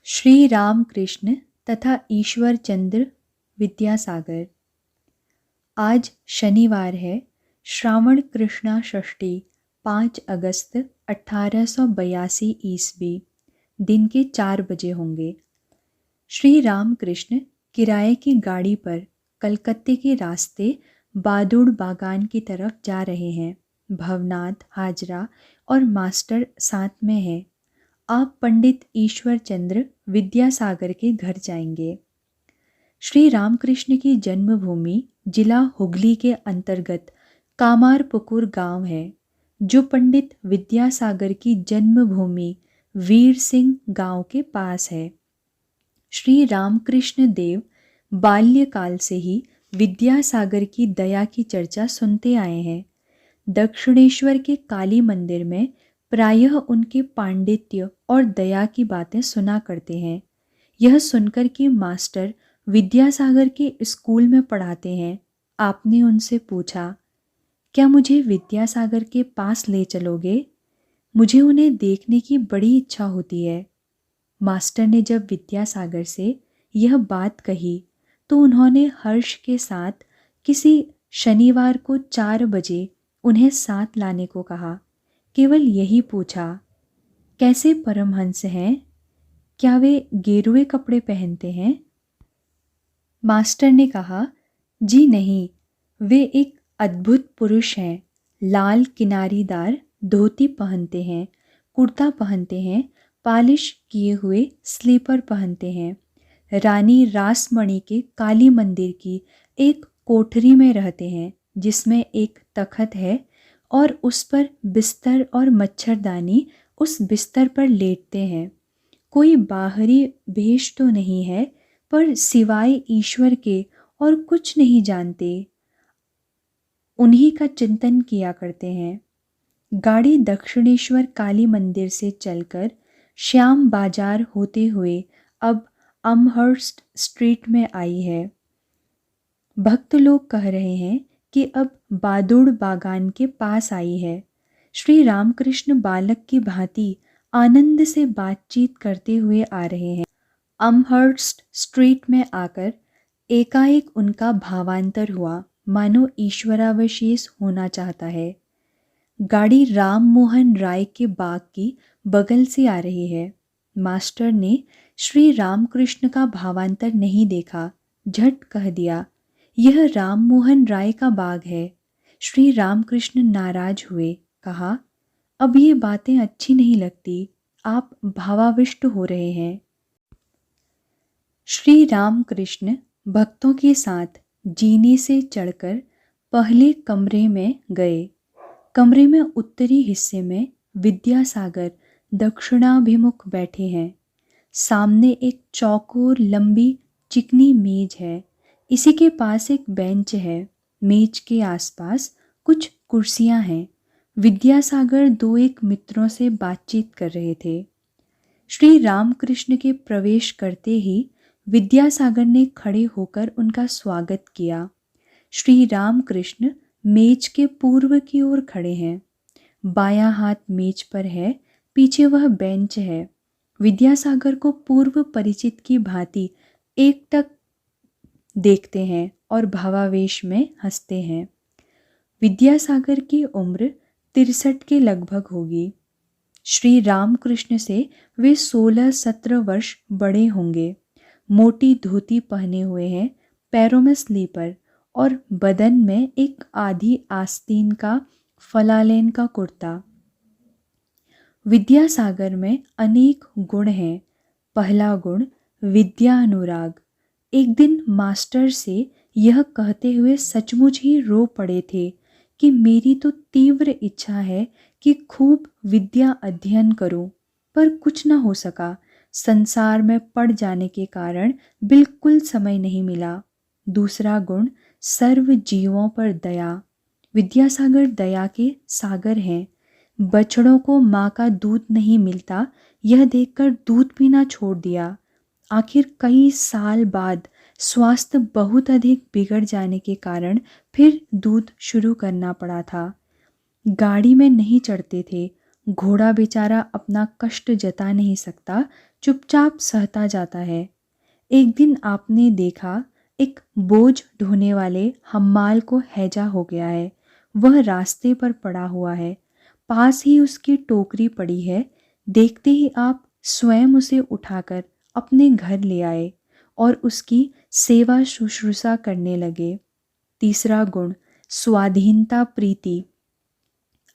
श्री रामकृष्ण तथा ईश्वर चंद्र विद्यासागर। आज शनिवार है। श्रावण कृष्णा षष्ठी 5 अगस्त 1882 ईस्वी। दिन के 4 बजे होंगे। श्री रामकृष्ण किराए की गाड़ी पर कलकत्ते के रास्ते बादुड़ बागान की तरफ जा रहे हैं। भवनाथ, हाजरा और मास्टर साथ में हैं। आप पंडित ईश्वर चंद्र विद्यासागर के घर जाएंगे। श्री रामकृष्ण की जन्मभूमि जिला हुगली के अंतर्गत कामारपुकुर गांव है, जो पंडित विद्यासागर की जन्मभूमि वीर सिंह गांव के पास है। श्री रामकृष्ण देव बाल्यकाल से ही विद्यासागर की दया की चर्चा सुनते आए हैं। दक्षिणेश्वर के काली मंदिर में प्रायः उनके पांडित्य और दया की बातें सुना करते हैं। यह सुनकर कि मास्टर विद्यासागर के स्कूल में पढ़ाते हैं, आपने उनसे पूछा, क्या मुझे विद्यासागर के पास ले चलोगे? मुझे उन्हें देखने की बड़ी इच्छा होती है। मास्टर ने जब विद्यासागर से यह बात कही तो उन्होंने हर्ष के साथ किसी शनिवार को 4 बजे उन्हें साथ लाने को कहा। केवल यही पूछा, कैसे परमहंस हैं? क्या वे गेरुए कपड़े पहनते हैं? मास्टर ने कहा, जी नहीं, वे एक अद्भुत पुरुष हैं। लाल किनारीदार धोती पहनते हैं, कुर्ता पहनते हैं, पालिश किए हुए स्लीपर पहनते हैं। रानी रासमणी के काली मंदिर की एक कोठरी में रहते हैं, जिसमें एक तखत है और उस पर बिस्तर और मच्छरदानी उस बिस्तर पर लेटते हैं। कोई बाहरी भेष तो नहीं है, पर सिवाय ईश्वर के और कुछ नहीं जानते। उन्हीं का चिंतन किया करते हैं। गाड़ी दक्षिणेश्वर काली मंदिर से चलकर श्याम बाजार होते हुए अब अमहर्स्ट स्ट्रीट में आई है। भक्त लोग कह रहे हैं कि अब बादुड़ बागान के पास आई है। श्री रामकृष्ण बालक की भांति आनंद से बातचीत करते हुए आ रहे हैं। अमहर्स्ट स्ट्रीट में आकर एकाएक उनका भावांतर हुआ, मानो ईश्वरावशेष होना चाहता है। गाड़ी राम मोहन राय के बाग की बगल से आ रही है। मास्टर ने श्री रामकृष्ण का भावांतर नहीं देखा, झट कह दिया, यह राम मोहन राय का बाग है। श्री रामकृष्ण नाराज हुए, कहा, अब ये बातें अच्छी नहीं लगती, आप भावाविष्ट हो रहे हैं। श्री रामकृष्ण भक्तों के साथ जीने से चढ़कर पहले कमरे में गए। कमरे में उत्तरी हिस्से में विद्यासागर दक्षिणाभिमुख बैठे हैं। सामने एक चौकोर लंबी चिकनी मेज है। इसी के पास एक बेंच है। मेज के आसपास कुछ कुर्सियां हैं। विद्यासागर 2-1 मित्रों से बातचीत कर रहे थे। श्री रामकृष्ण के प्रवेश करते ही विद्यासागर ने खड़े होकर उनका स्वागत किया। श्री रामकृष्ण मेज के पूर्व की ओर खड़े हैं। बायां हाथ मेज पर है, पीछे वह बेंच है। विद्यासागर को पूर्व परिचित की भांति एकटक देखते हैं और भावावेश में हंसते हैं। विद्यासागर की उम्र 63 के लगभग होगी। श्री रामकृष्ण से वे 16-17 वर्ष बड़े होंगे। मोटी धोती पहने हुए हैं, पैरों में स्लीपर और बदन में एक आधी आस्तीन का फलालेन का कुर्ता। विद्यासागर में अनेक गुण हैं। पहला गुण विद्या अनुराग। एक दिन मास्टर से यह कहते हुए सचमुच ही रो पड़े थे कि मेरी तो तीव्र इच्छा है कि खूब विद्या अध्ययन करूं, पर कुछ न हो सका। संसार में पड़ जाने के कारण बिल्कुल समय नहीं मिला। दूसरा गुण सर्व जीवों पर दया। विद्यासागर दया के सागर हैं। बछड़ों को माँ का दूध नहीं मिलता, यह देखकर दूध पीना छोड़ दिया। आखिर कई साल बाद स्वास्थ्य बहुत अधिक बिगड़ जाने के कारण फिर दूध शुरू करना पड़ा था। गाड़ी में नहीं चढ़ते थे, घोड़ा बेचारा अपना कष्ट जता नहीं सकता, चुपचाप सहता जाता है। एक दिन आपने देखा, एक बोझ ढोने वाले हम्माल को हैजा हो गया है। वह रास्ते पर पड़ा हुआ है, पास ही उसकी टोकरी पड़ी है। देखते ही आप स्वयं उसे उठाकर अपने घर ले आए और उसकी सेवा शुश्रूषा करने लगे। तीसरा गुण, स्वाधीनता प्रीति।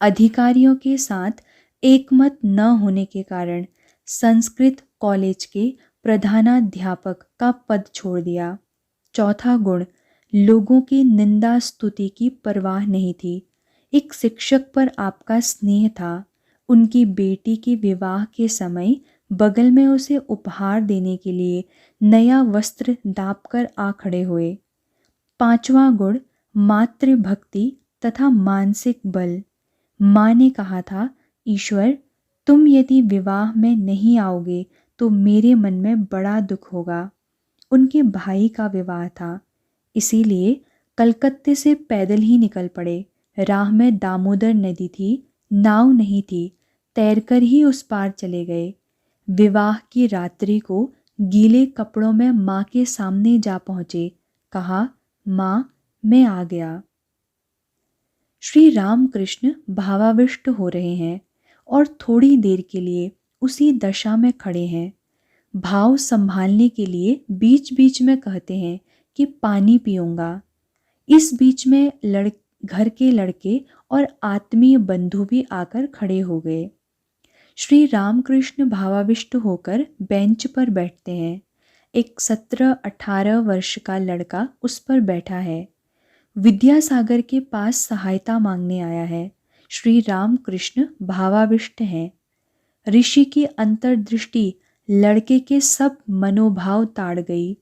अधिकारियों के साथ एकमत न होने के कारण संस्कृत कॉलेज के प्रधानाध्यापक का पद छोड़ दिया। चौथा गुण, लोगों की निंदा स्तुति की परवाह नहीं थी। एक शिक्षक पर आपका स्नेह था। उनकी बेटी के विवाह के समय बगल में उसे उपहार देने के लिए नया वस्त्र दाप कर आ खड़े हुए। पांचवा गुण, मातृभक्ति तथा मानसिक बल। माँ ने कहा था, ईश्वर, तुम यदि विवाह में नहीं आओगे तो मेरे मन में बड़ा दुख होगा। उनके भाई का विवाह था, इसीलिए कलकत्ते से पैदल ही निकल पड़े। राह में दामोदर नदी थी, नाव नहीं थी, तैरकर ही उस पार चले गए। विवाह की रात्रि को गीले कपड़ों में माँ के सामने जा पहुँचे। कहा, माँ, मैं आ गया। श्री रामकृष्ण भावाविष्ट हो रहे हैं और थोड़ी देर के लिए उसी दशा में खड़े हैं। भाव संभालने के लिए बीच बीच में कहते हैं कि पानी पीऊंगा। इस बीच में घर के लड़के और आत्मीय बंधु भी आकर खड़े हो गए। श्री रामकृष्ण भावाविष्ट होकर बेंच पर बैठते हैं। एक 17-18 वर्ष का लड़का उस पर बैठा है। विद्यासागर के पास सहायता मांगने आया है। श्री रामकृष्ण भावाविष्ट हैं। ऋषि की अंतर्दृष्टि लड़के के सब मनोभाव ताड़ गई।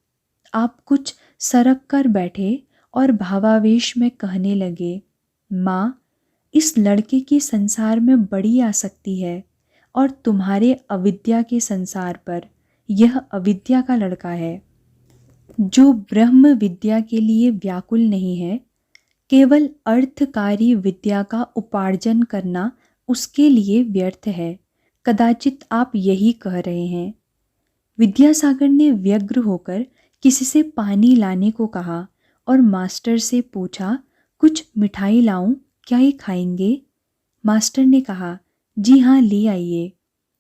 आप कुछ सरक कर बैठे और भावावेश में कहने लगे, माँ, इस लड़के की संसार में बड़ी आसक्ति है और तुम्हारे अविद्या के संसार पर यह अविद्या का लड़का है, जो ब्रह्म विद्या के लिए व्याकुल नहीं है। केवल अर्थकारी विद्या का उपार्जन करना उसके लिए व्यर्थ है। कदाचित आप यही कह रहे हैं। विद्यासागर ने व्यग्र होकर किसी से पानी लाने को कहा और मास्टर से पूछा, कुछ मिठाई लाऊं, क्या ये खाएंगे? मास्टर ने कहा, जी हाँ, ले आइए।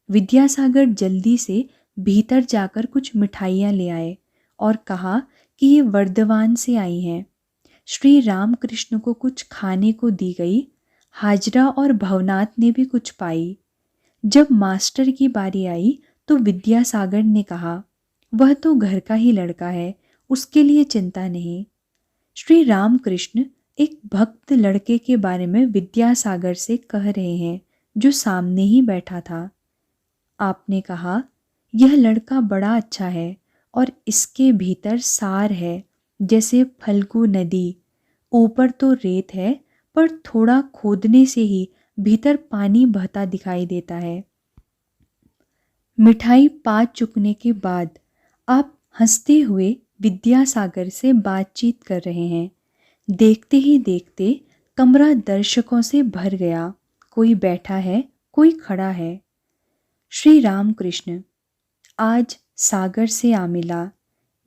विद्यासागर जल्दी से भीतर जाकर कुछ मिठाइयाँ ले आए और कहा कि ये वर्धमान से आई हैं। श्री रामकृष्ण को कुछ खाने को दी गई। हाजरा और भवनाथ ने भी कुछ पाई। जब मास्टर की बारी आई तो विद्यासागर ने कहा, वह तो घर का ही लड़का है, उसके लिए चिंता नहीं। श्री रामकृष्ण एक भक्त लड़के के बारे में विद्यासागर से कह रहे हैं, जो सामने ही बैठा था। आपने कहा, यह लड़का बड़ा अच्छा है और इसके भीतर सार है, जैसे फल्गु नदी। ऊपर तो रेत है, पर थोड़ा खोदने से ही भीतर पानी बहता दिखाई देता है। मिठाई पा चुकने के बाद आप हंसते हुए विद्यासागर से बातचीत कर रहे हैं। देखते ही देखते कमरा दर्शकों से भर गया। कोई बैठा है, कोई खड़ा है। श्री रामकृष्ण, आज सागर से आ मिला।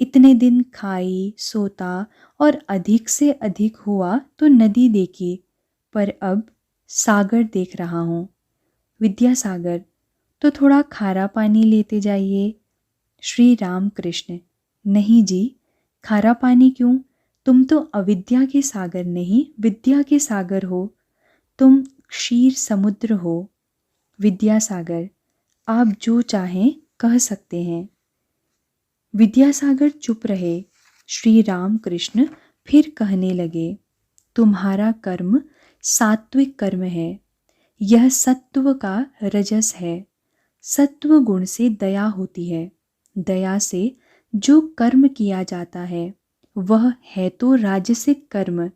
इतने दिन खाई, सोता और अधिक से अधिक हुआ तो नदी देखी, पर अब सागर देख रहा हूँ। विद्यासागर, तो थोड़ा खारा पानी लेते जाइए। श्री रामकृष्ण, नहीं जी, खारा पानी क्यों? तुम तो अविद्या के सागर नहीं, विद्या के सागर हो। तुम क्षीर समुद्र हो। विद्यासागर, आप जो चाहें कह सकते हैं। विद्यासागर चुप रहे। श्री रामकृष्ण फिर कहने लगे, तुम्हारा कर्म सात्विक कर्म है। यह सत्व का रजस है। सत्व गुण से दया होती है। दया से जो कर्म किया जाता है वह है तो राजसिक कर्म,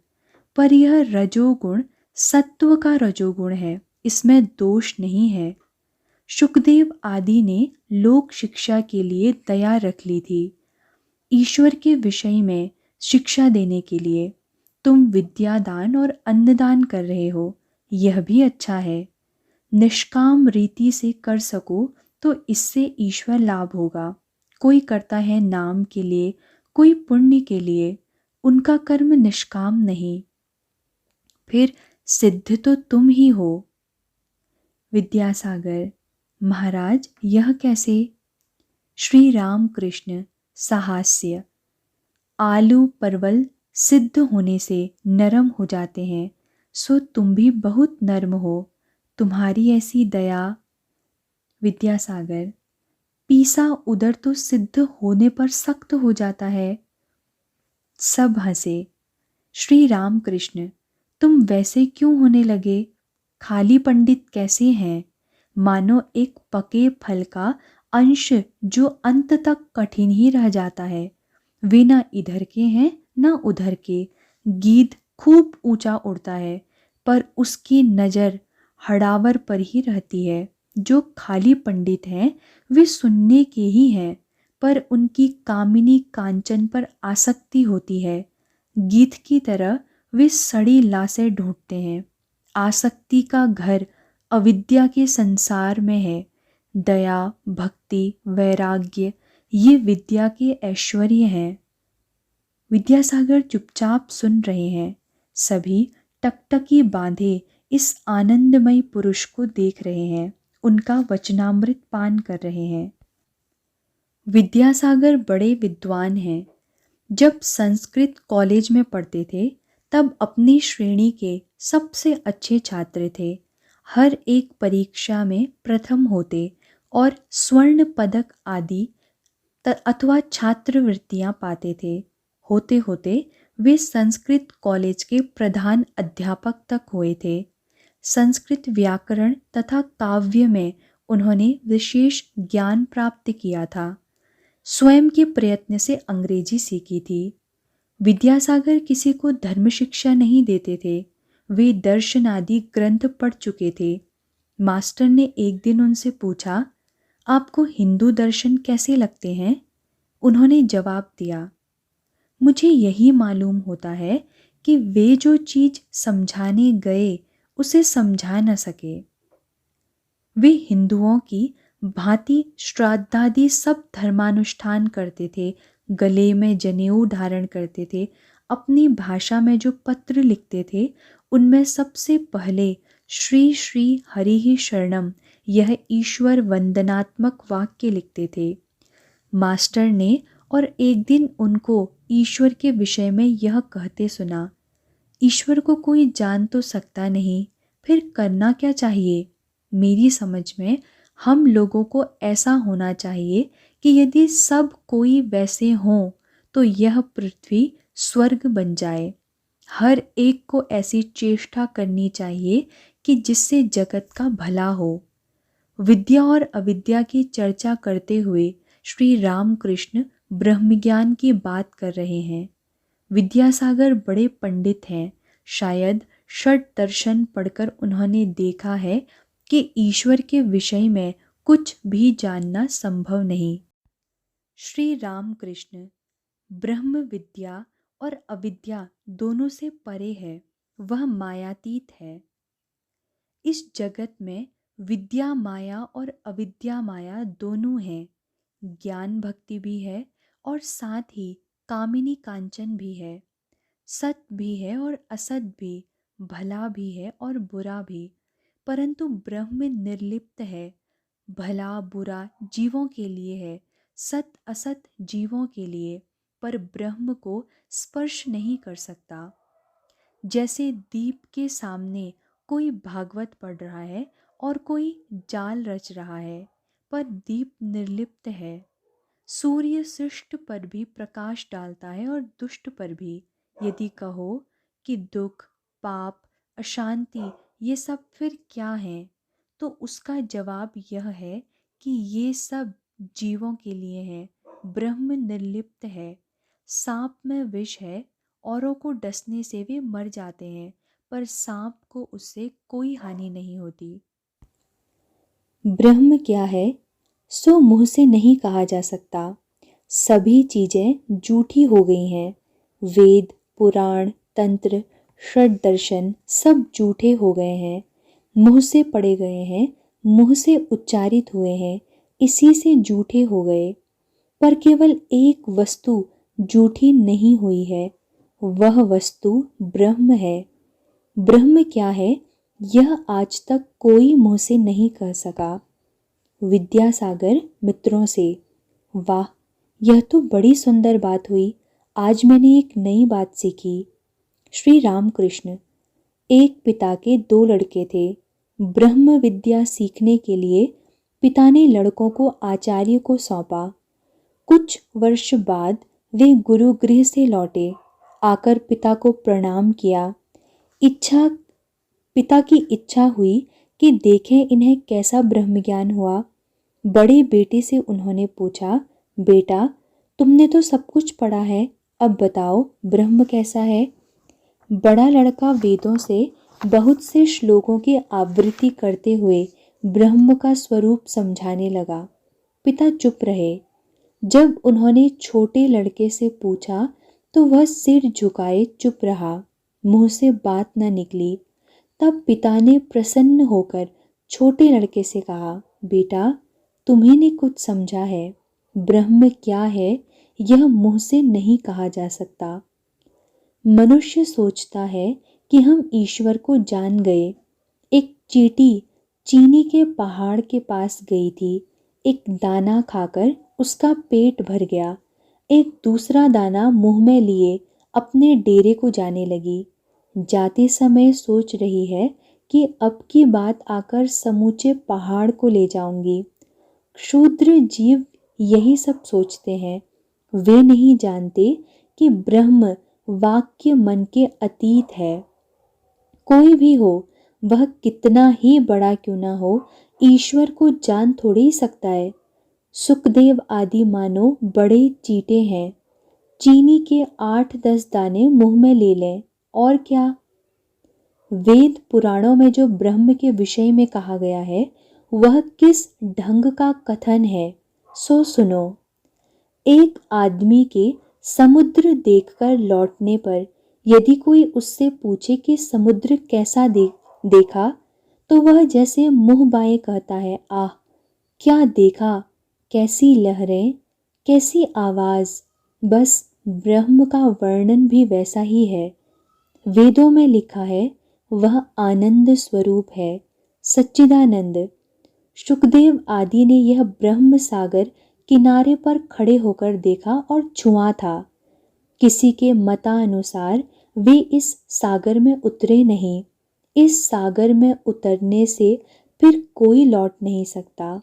पर यह रजोगुण सत्व का रजोगुण है, इसमें दोष नहीं है। शुकदेव आदि ने लोक शिक्षा के लिए दया रख ली थी, ईश्वर के विषय में शिक्षा देने के लिए। तुम विद्यादान और अन्नदान कर रहे हो, यह भी अच्छा है। निष्काम रीति से कर सको तो इससे ईश्वर लाभ होगा। कोई करता है नाम के लिए, कोई पुण्य के लिए, उनका कर्म निष्काम नहीं। फिर सिद्ध तो तुम ही हो। विद्यासागर: महाराज, यह कैसे? श्री राम कृष्ण साहस्य: आलू परवल सिद्ध होने से नरम हो जाते हैं, सो तुम भी बहुत नर्म हो, तुम्हारी ऐसी दया। विद्यासागर: पीसा उदर तो सिद्ध होने पर सख्त हो जाता है। सब हंसे। श्री राम कृष्ण: तुम वैसे क्यों होने लगे? खाली पंडित कैसे हैं? मानो एक पके फल का अंश जो अंत तक कठिन ही रह जाता है। वे न इधर के हैं न उधर के। गीध खूब ऊंचा उड़ता है, पर उसकी नज़र हड़ावर पर ही रहती है। जो खाली पंडित हैं वे सुनने के ही हैं, पर उनकी कामिनी कांचन पर आसक्ति होती है। गीध की तरह वे सड़ी लाशें ढूंढते हैं। आसक्ति का घर अविद्या के संसार में है। दया, भक्ति, वैराग्य ये विद्या के ऐश्वर्य हैं। विद्यासागर चुपचाप सुन रहे हैं। सभी टकटकी बांधे इस आनंदमय पुरुष को देख रहे हैं, उनका वचनामृत पान कर रहे हैं। विद्यासागर बड़े विद्वान हैं। जब संस्कृत कॉलेज में पढ़ते थे तब अपनी श्रेणी के सबसे अच्छे छात्र थे। हर एक परीक्षा में प्रथम होते और स्वर्ण पदक आदि अथवा छात्रवृत्तियां पाते थे। होते होते वे संस्कृत कॉलेज के प्रधान अध्यापक तक हुए थे। संस्कृत व्याकरण तथा काव्य में उन्होंने विशेष ज्ञान प्राप्त किया था। स्वयं के प्रयत्न से अंग्रेजी सीखी थी। विद्यासागर किसी को धर्म शिक्षा नहीं देते थे। वे दर्शन आदि ग्रंथ पढ़ चुके थे। मास्टर ने एक दिन उनसे पूछा, आपको हिंदू दर्शन कैसे लगते हैं? उन्होंने जवाब दिया, मुझे यही मालूम होता है कि वे जो चीज़ समझाने गए उसे समझा न सके। वे हिंदुओं की भांति श्राद्धादि सब धर्मानुष्ठान करते थे, गले में जनेऊ धारण करते थे, अपनी भाषा में जो पत्र लिखते थे उनमें सबसे पहले श्री श्री हरि ही शरणम यह ईश्वर वंदनात्मक वाक्य लिखते थे। मास्टर ने और एक दिन उनको ईश्वर के विषय में यह कहते सुना, ईश्वर को कोई जान तो सकता नहीं, फिर करना क्या चाहिए? मेरी समझ में हम लोगों को ऐसा होना चाहिए कि यदि सब कोई वैसे हों तो यह पृथ्वी स्वर्ग बन जाए। हर एक को ऐसी चेष्टा करनी चाहिए कि जिससे जगत का भला हो। विद्या और अविद्या की चर्चा करते हुए श्री रामकृष्ण ब्रह्मज्ञान की बात कर रहे हैं। विद्यासागर बड़े पंडित हैं। शायद षट दर्शन पढ़कर उन्होंने देखा है कि ईश्वर के विषय में कुछ भी जानना संभव नहीं। श्री रामकृष्ण ब्रह्म विद्या और अविद्या दोनों से परे है, वह मायातीत है। इस जगत में विद्या माया और अविद्या माया दोनों हैं। ज्ञान भक्ति भी है और साथ ही कामिनी कांचन भी है। सत भी है और असत भी, भला भी है और बुरा भी, परंतु ब्रह्म निर्लिप्त है। भला बुरा जीवों के लिए है, सत असत जीवों के लिए, पर ब्रह्म को स्पर्श नहीं कर सकता। जैसे दीप के सामने कोई भागवत पढ़ रहा है और कोई जाल रच रहा है, पर दीप निर्लिप्त है। सूर्य शिष्ट पर भी प्रकाश डालता है और दुष्ट पर भी। यदि कहो कि दुख, पाप, अशांति ये सब फिर क्या हैं, तो उसका जवाब यह है कि ये सब जीवों के लिए है। ब्रह्म निर्लिप्त है। सांप में विष है, औरों को डसने से वे मर जाते हैं, पर सांप को उससे कोई हानि नहीं होती। ब्रह्म क्या है सो मुँह से नहीं कहा जा सकता। सभी चीज़ें झूठी हो गई हैं। वेद, पुराण, तंत्र, षड दर्शन सब झूठे हो गए हैं। मुंह से पड़े गए हैं, मुंह से उच्चारित हुए हैं, इसी से झूठे हो गए। पर केवल एक वस्तु झूठी नहीं हुई है, वह वस्तु ब्रह्म है। ब्रह्म क्या है, यह आज तक कोई मुंह से नहीं कह सका। विद्यासागर मित्रों से, वाह, यह तो बड़ी सुंदर बात हुई, आज मैंने एक नई बात सीखी। श्री रामकृष्ण, एक पिता के 2 लड़के थे। ब्रह्म विद्या सीखने के लिए पिता ने लड़कों को आचार्य को सौंपा। कुछ वर्ष बाद वे गुरुगृह से लौटे। आकर पिता को प्रणाम किया। पिता की इच्छा हुई कि देखें इन्हें कैसा ब्रह्म ज्ञान हुआ। बड़े बेटे से उन्होंने पूछा, बेटा, तुमने तो सब कुछ पढ़ा है, अब बताओ ब्रह्म कैसा है। बड़ा लड़का वेदों से बहुत से श्लोकों की आवृत्ति करते हुए ब्रह्म का स्वरूप समझाने लगा। पिता चुप रहे। जब उन्होंने छोटे लड़के से पूछा तो वह सिर झुकाए चुप रहा, मुंह से बात न निकली। तब पिता ने प्रसन्न होकर छोटे लड़के से कहा, बेटा, तुम्ही ने कुछ समझा है। ब्रह्म क्या है यह मुंह से नहीं कहा जा सकता। मनुष्य सोचता है कि हम ईश्वर को जान गए। एक चींटी चीनी के पहाड़ के पास गई थी। एक दाना खाकर उसका पेट भर गया। एक दूसरा दाना मुंह में लिए अपने डेरे को जाने लगी। जाते समय सोच रही है कि अब की बात आकर समूचे पहाड़ को ले जाऊंगी। क्षुद्र जीव यही सब सोचते हैं। वे नहीं जानते कि ब्रह्म वाक्य मन के अतीत है। कोई भी हो, वह कितना ही बड़ा क्यों ना हो, ईश्वर को जान थोड़ी ही सकता है। सुखदेव आदि मानो बड़े चींटे हैं। चीनी के 8-10 दाने मुंह में ले लें और क्या। वेद पुराणों में जो ब्रह्म के विषय में कहा गया है वह किस ढंग का कथन है, सो सुनो। एक आदमी के समुद्र देखकर लौटने पर यदि कोई उससे पूछे कि समुद्र कैसा देखा, तो वह जैसे मुंह बाएं कहता है, आह क्या देखा, कैसी लहरें, कैसी आवाज। बस ब्रह्म का वर्णन भी वैसा ही है। वेदों में लिखा है वह आनंद स्वरूप है, सच्चिदानंद। सुखदेव आदि ने यह ब्रह्म सागर किनारे पर खड़े होकर देखा और छुआ था। किसी के मतानुसार वे इस सागर में उतरे नहीं। इस सागर में उतरने से फिर कोई लौट नहीं सकता।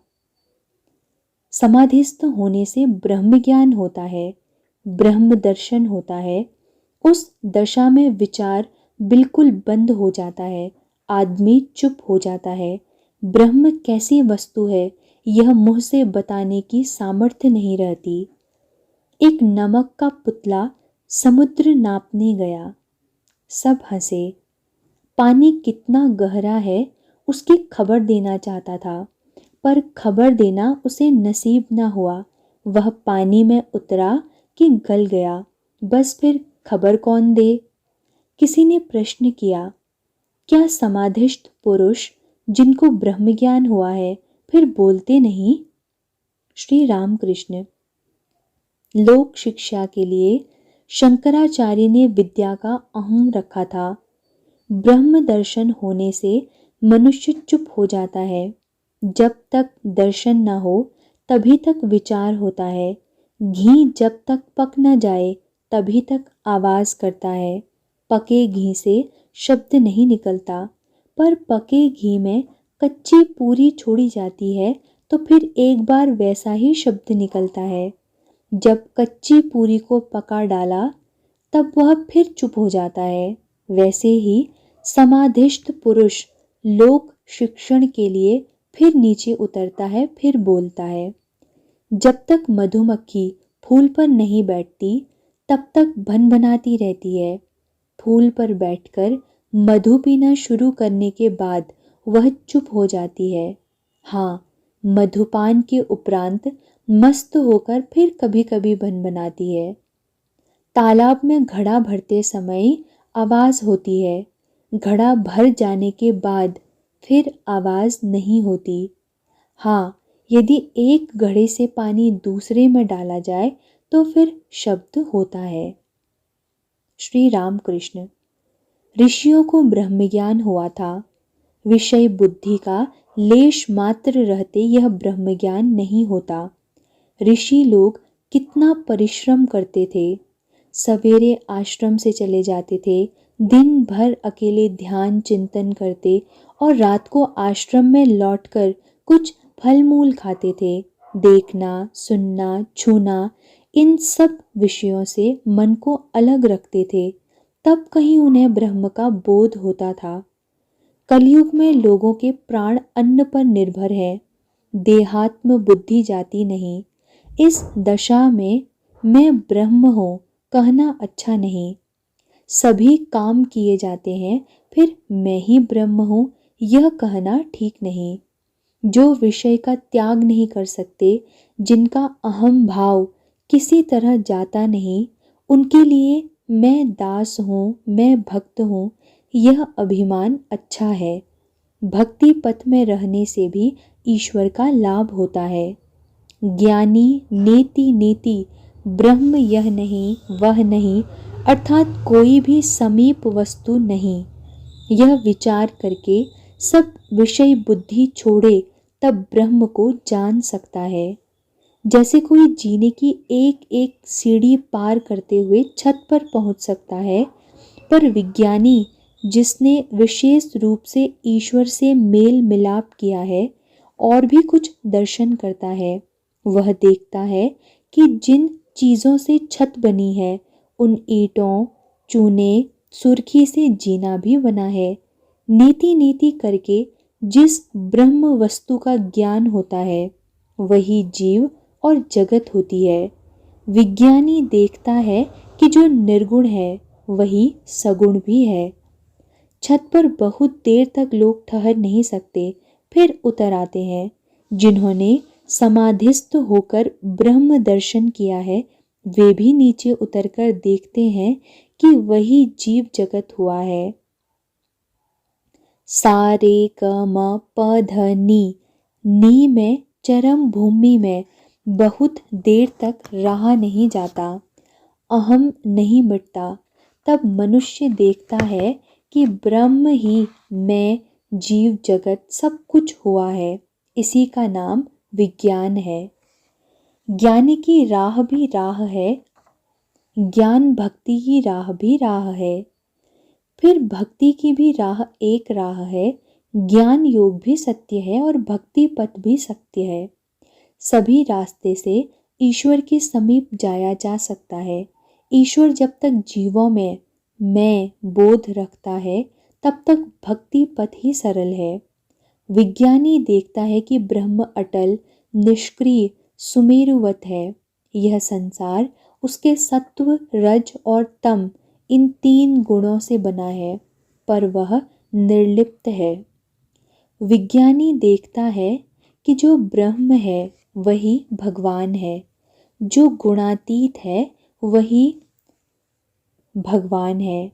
समाधिस्थ होने से ब्रह्म ज्ञान होता है, ब्रह्म दर्शन होता है। उस दशा में विचार बिल्कुल बंद हो जाता है, आदमी चुप हो जाता है। ब्रह्म कैसी वस्तु है यह मुंह से बताने की सामर्थ्य नहीं रहती। एक नमक का पुतला समुद्र नापने गया। सब हंसे। पानी कितना गहरा है उसकी खबर देना चाहता था, पर खबर देना उसे नसीब न हुआ। वह पानी में उतरा कि गल गया। बस फिर खबर कौन दे। किसी ने प्रश्न किया, क्या समाधिस्थ पुरुष जिनको ब्रह्म ज्ञान हुआ है फिर बोलते नहीं। श्री रामकृष्ण, लोक शिक्षा के लिए शंकराचार्य ने विद्या का अहम रखा था। ब्रह्म दर्शन होने से मनुष्य चुप हो जाता है। जब तक दर्शन न हो तभी तक विचार होता है। घी जब तक पक न जाए तभी तक आवाज करता है। पके घी से शब्द नहीं निकलता, पर पके घी में कच्ची पूरी छोड़ी जाती है तो फिर एक बार वैसा ही शब्द निकलता है। जब कच्ची पूरी को पका डाला तब वह फिर चुप हो जाता है। वैसे ही समाधिस्थ पुरुष लोक शिक्षण के लिए फिर नीचे उतरता है, फिर बोलता है। जब तक मधुमक्खी फूल पर नहीं बैठती तब तक भनभनाती रहती है। फूल पर बैठकर मधु पीना शुरू करने के बाद वह चुप हो जाती है। हाँ, मधुपान के उपरांत मस्त होकर फिर कभी कभी भनभनाती है। तालाब में घड़ा भरते समय आवाज होती है। घड़ा भर जाने के बाद फिर आवाज़ नहीं होती। हाँ, यदि एक घड़े से पानी दूसरे में डाला जाए तो फिर शब्द होता है। श्री रामकृष्ण। ऋषियों को ब्रह्म ज्ञान हुआ था। विषय बुद्धि का लेश मात्र रहते यह ब्रह्म ज्ञान नहीं होता। ऋषि लोग कितना परिश्रम करते थे। सवेरे आश्रम से चले जाते थे, दिन भर अकेले ध्यान चिंतन करते और रात को आश्रम में लौटकर कुछ फल मूल खाते थे। देखना, सुनना, छूना, इन सब विषयों से मन को अलग रखते थे, तब कहीं उन्हें ब्रह्म का बोध होता था। कलयुग में लोगों के प्राण अन्न पर निर्भर है, देहात्म बुद्धि जाती नहीं। इस दशा में मैं ब्रह्म हूँ कहना अच्छा नहीं। सभी काम किए जाते हैं, फिर मैं ही ब्रह्म हूँ यह कहना ठीक नहीं। जो विषय का त्याग नहीं कर सकते, जिनका अहम भाव किसी तरह जाता नहीं, उनके लिए मैं दास हूँ, मैं भक्त हूँ, यह अभिमान अच्छा है। भक्ति पथ में रहने से भी ईश्वर का लाभ होता है। ज्ञानी नेति नेति ब्रह्म यह नहीं वह नहीं, अर्थात कोई भी समीप वस्तु नहीं, यह विचार करके सब विषय बुद्धि छोड़े तब ब्रह्म को जान सकता है। जैसे कोई जीने की एक एक सीढ़ी पार करते हुए छत पर पहुंच सकता है, पर विज्ञानी जिसने विशेष रूप से ईश्वर से मेल मिलाप किया है और भी कुछ दर्शन करता है, वह देखता है कि जिन चीज़ों से छत बनी है उन ईंटों, चूने, सुर्खी से जीना भी बना है। नीति नीति करके जिस ब्रह्म वस्तु का ज्ञान होता है वही जीव और जगत होती है। विज्ञानी देखता है कि जो निर्गुण है वही सगुण भी है। छत पर बहुत देर तक लोग ठहर नहीं सकते, फिर उतर आते हैं। जिन्होंने समाधिस्थ होकर ब्रह्म दर्शन किया है, वे भी नीचे उतरकर देखते हैं कि वही जीव जगत हुआ है। सा रे क म प ध नी में चरम भूमि में बहुत देर तक रहा नहीं जाता, अहम नहीं मिटता। तब मनुष्य देखता है कि ब्रह्म ही मैं, जीव जगत सब कुछ हुआ है। इसी का नाम विज्ञान है। ज्ञानी की राह भी राह है, ज्ञान भक्ति की राह भी राह है, फिर भक्ति की भी राह एक राह है। ज्ञान योग भी सत्य है और भक्ति पथ भी सत्य है। सभी रास्ते से ईश्वर के समीप जाया जा सकता है। ईश्वर जब तक जीवों में मैं बोध रखता है, तब तक भक्ति पथ ही सरल है। विज्ञानी देखता है कि ब्रह्म अटल, निष्क्रिय, सुमेरुवत है। यह संसार उसके सत्व, रज और तम इन 3 गुणों से बना है, पर वह निर्लिप्त है। विज्ञानी देखता है कि जो ब्रह्म है वही भगवान है, जो गुणातीत है वही भगवान है।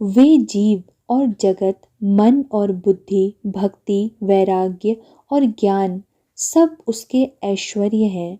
वे जीव और जगत, मन और बुद्धि, भक्ति, वैराग्य और ज्ञान सब उसके ऐश्वर्य हैं।